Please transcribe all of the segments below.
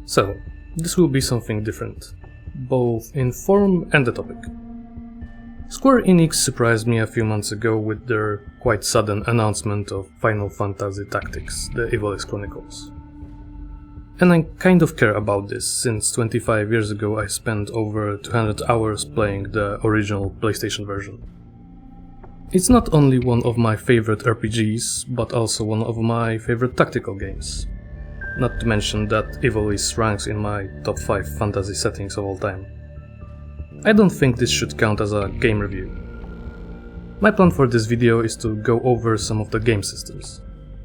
So, this will be something different, both in form and the topic. Square Enix surprised me a few months ago with their quite sudden announcement of Final Fantasy Tactics, the Ivalice Chronicles. And I kind of care about this, since 25 years ago I spent over 200 hours playing the original PlayStation version. It's not only one of my favorite RPGs, but also one of my favorite tactical games. Not to mention that Ivalice ranks in my top 5 fantasy settings of all time. I don't think this should count as a game review. My plan for this video is to go over some of the game systems,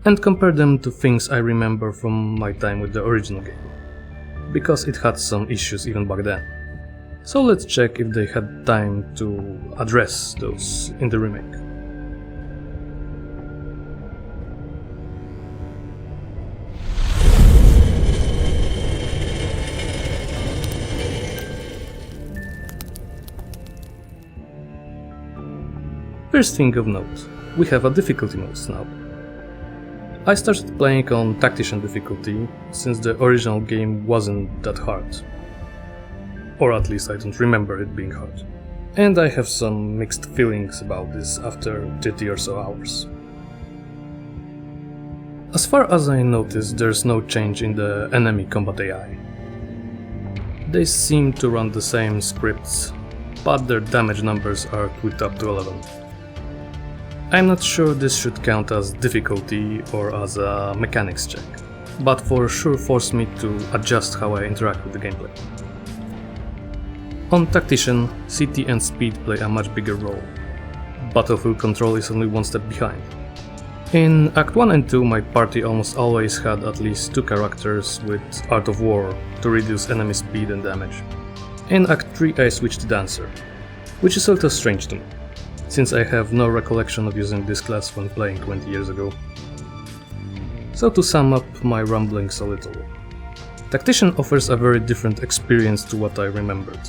and compare them to things I remember from my time with the original game, because it had some issues even back then. So let's check if they had time to address those in the remake. First thing of note, we have a difficulty modes now. I started playing on Tactician difficulty, since the original game wasn't that hard. Or at least I don't remember it being hard. And I have some mixed feelings about this after 30 or so hours. As far as I noticed, there's no change in the enemy combat AI. They seem to run the same scripts, but their damage numbers are tweaked up to 11. I'm not sure this should count as difficulty or as a mechanics check, but for sure forced me to adjust how I interact with the gameplay. On Tactician, CT and speed play a much bigger role. Battlefield control is only one step behind. In Act 1 and 2 my party almost always had at least 2 characters with Art of War to reduce enemy speed and damage. In Act 3 I switched to Dancer, which is a little strange to me, since I have no recollection of using this class when playing 20 years ago. So to sum up my rumblings a little, Tactician offers a very different experience to what I remembered.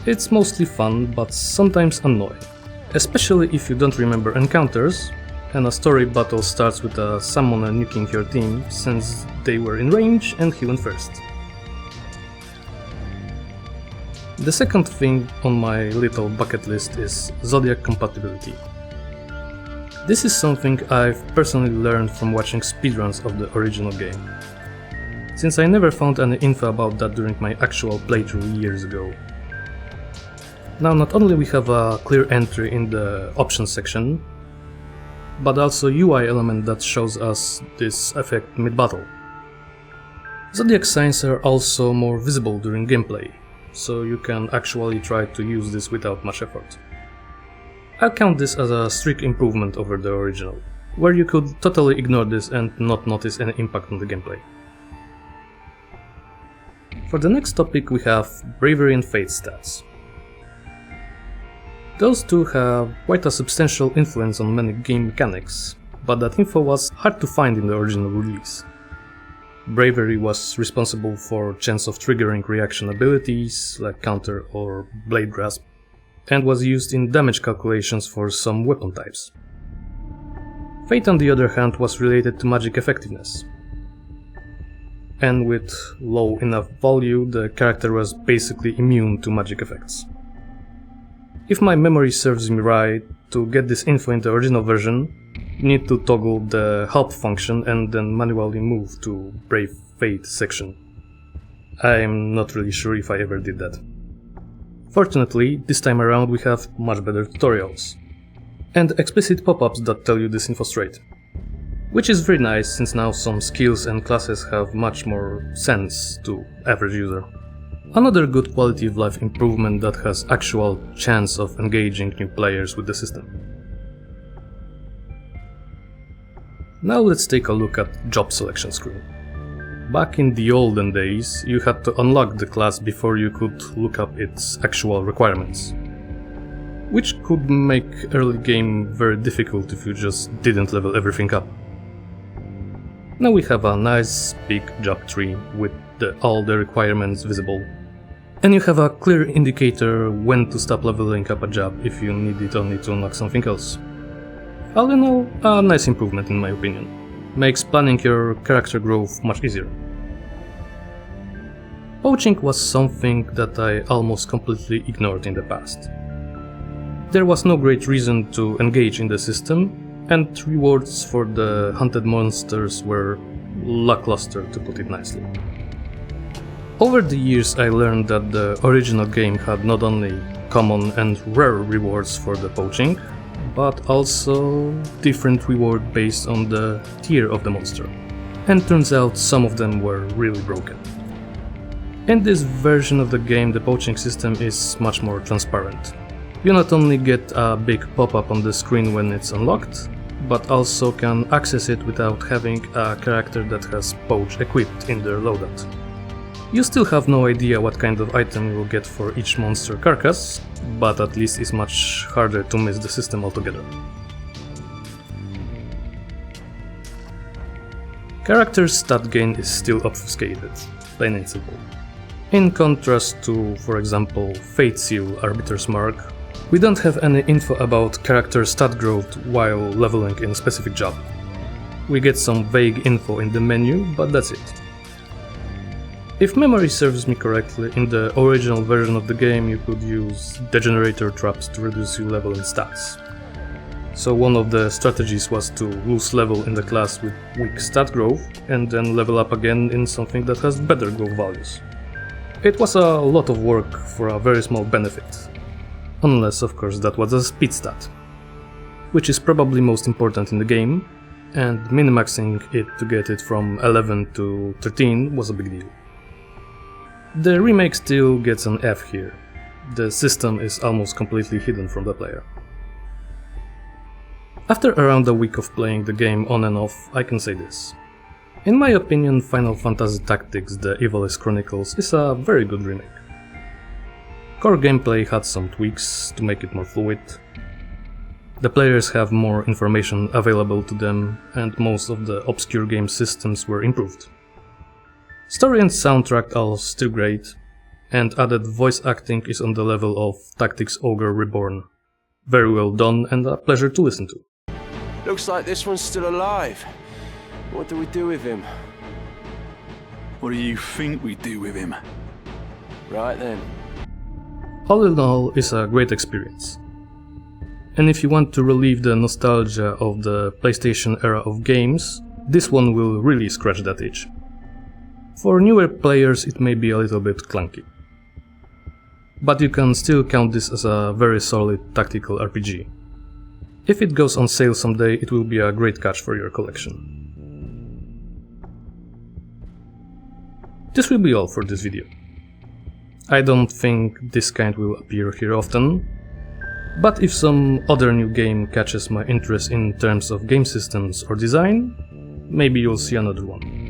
It's mostly fun, but sometimes annoying, especially if you don't remember encounters, and a story battle starts with a summoner nuking your team since they were in range and he went first. The second thing on my little bucket list is Zodiac compatibility. This is something I've personally learned from watching speedruns of the original game, since I never found any info about that during my actual playthrough years ago. Now not only we have a clear entry in the options section, but also UI element that shows us this effect mid-battle. Zodiac signs are also more visible during gameplay, so you can actually try to use this without much effort. I'll count this as a strict improvement over the original, where you could totally ignore this and not notice any impact on the gameplay. For the next topic we have Bravery and Fate stats. Those two have quite a substantial influence on many game mechanics, but that info was hard to find in the original release. Bravery was responsible for chance of triggering reaction abilities, like counter or blade grasp, and was used in damage calculations for some weapon types. Fate on the other hand was related to magic effectiveness, and with low enough value the character was basically immune to magic effects. If my memory serves me right, to get this info in the original version, you need to toggle the help function and then manually move to Brave Fate section. I'm not really sure if I ever did that. Fortunately, this time around we have much better tutorials, and explicit pop-ups that tell you this info straight. Which is very nice, since now some skills and classes have much more sense to average user. Another good quality of life improvement that has actual chance of engaging new players with the system. Now let's take a look at job selection screen. Back in the olden days, you had to unlock the class before you could look up its actual requirements, which could make early game very difficult if you just didn't level everything up. Now we have a nice big job tree with all the requirements visible, and you have a clear indicator when to stop leveling up a job if you need it only to unlock something else. All in all, a nice improvement in my opinion. Makes planning your character growth much easier. Poaching was something that I almost completely ignored in the past. There was no great reason to engage in the system, and rewards for the hunted monsters were lackluster, to put it nicely. Over the years I learned that the original game had not only common and rare rewards for the poaching, but also different reward based on the tier of the monster. And turns out some of them were really broken. In this version of the game the poaching system is much more transparent. You not only get a big pop-up on the screen when it's unlocked, but also can access it without having a character that has poach equipped in their loadout. You still have no idea what kind of item you will get for each monster carcass, but at least it's much harder to miss the system altogether. Character stat gain is still obfuscated, plain and simple. In contrast to, for example, Fate Seal Arbiter's Mark, we don't have any info about character stat growth while leveling in a specific job. We get some vague info in the menu, but that's it. If memory serves me correctly, in the original version of the game you could use degenerator traps to reduce your level and stats. So one of the strategies was to lose level in the class with weak stat growth and then level up again in something that has better growth values. It was a lot of work for a very small benefit. Unless of course that was a speed stat, which is probably most important in the game, and minimaxing it to get it from 11 to 13 was a big deal. The remake still gets an F here. The system is almost completely hidden from the player. After around a week of playing the game on and off, I can say this. In my opinion, Final Fantasy Tactics: The Ivalice Chronicles is a very good remake. Core gameplay had some tweaks to make it more fluid. The players have more information available to them, and most of the obscure game systems were improved. Story and soundtrack are still great, and added voice acting is on the level of Tactics Ogre Reborn. Very well done and a pleasure to listen to. Looks like this one's still alive. What do we do with him? What do you think we do with him? Right then. All in all, it's a great experience. And if you want to relieve the nostalgia of the PlayStation era of games, this one will really scratch that itch. For newer players it may be a little bit clunky. But you can still count this as a very solid tactical RPG. If it goes on sale someday, it will be a great catch for your collection. This will be all for this video. I don't think this kind will appear here often, but if some other new game catches my interest in terms of game systems or design, maybe you'll see another one.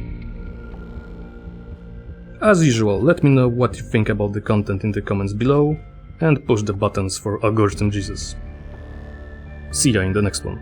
As usual, let me know what you think about the content in the comments below, and push the buttons for Algorithm Jesus. See ya in the next one.